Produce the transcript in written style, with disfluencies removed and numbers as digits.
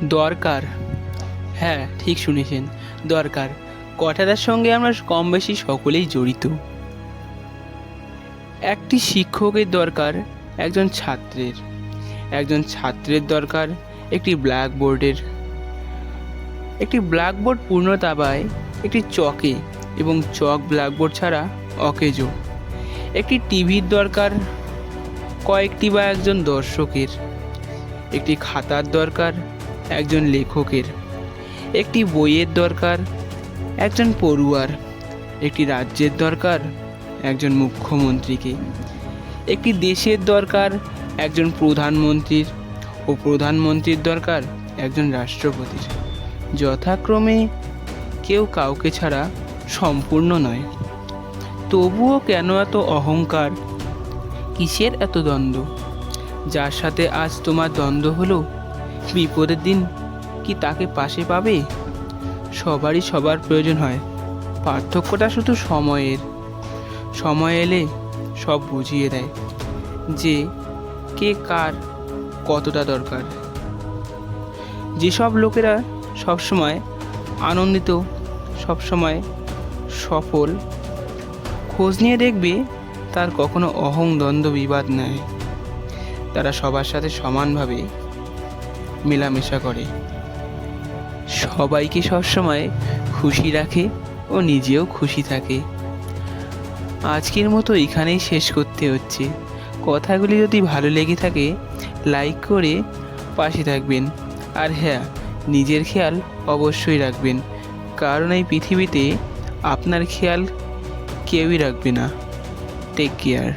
দরকার। হ্যাঁ, ঠিক শুনেছেন, দরকার। কথাটার সঙ্গে আমরা কম বেশি সকলেই জড়িত। একটি শিক্ষকের দরকার একজন ছাত্রের, একজন ছাত্রের দরকার একটি ব্ল্যাকবোর্ডের। একটি ব্ল্যাকবোর্ড পূর্ণতা পায় একটি চকে, এবং চক ব্ল্যাকবোর্ড ছাড়া অকেজো। একটি টিভির দরকার কয়েকটি বা একজন দর্শকের। একটি খাতার দরকার একজন লেখকের। একটি বইয়ের দরকার একজন পড়ুয়ার। একটি রাজ্যের দরকার একজন মুখ্যমন্ত্রীকে। একটি দেশের দরকার একজন প্রধানমন্ত্রীর, ও প্রধানমন্ত্রীর দরকার একজন রাষ্ট্রপতির। যথাক্রমে কেউ কাউকে ছাড়া সম্পূর্ণ নয়। তবুও কেন এত অহংকার, কিসের এত দ্বন্দ্ব? যার সাথে আজ তোমার দ্বন্দ্ব হলো, বিপদের দিন কি তাকে পাশে পাবে? সবারই সবার প্রয়োজন হয়, পার্থক্যটা শুধু সময়ের। সময় এলে সব বুঝিয়ে দেয় যে কে কার কতটা দরকার। যেসব লোকেরা সবসময় আনন্দিত, সবসময় সফল, খোঁজ নিয়ে দেখবে তার কখনো অহং দ্বন্দ্ব বিবাদ নেই। তারা সবার সাথে সমানভাবে মেলামেশা করে, সবাইকে সবসময় খুশি রাখে ও নিজেও খুশি থাকে। আজকের মতো এখানেই শেষ করতে হচ্ছে। কথাগুলি যদি ভালো লেগে থাকে লাইক করে পাশে থাকবেন। আর হ্যাঁ, নিজের খেয়াল অবশ্যই রাখবেন, কারণ এই পৃথিবীতে আপনার খেয়াল কেউই রাখবে না। Take care.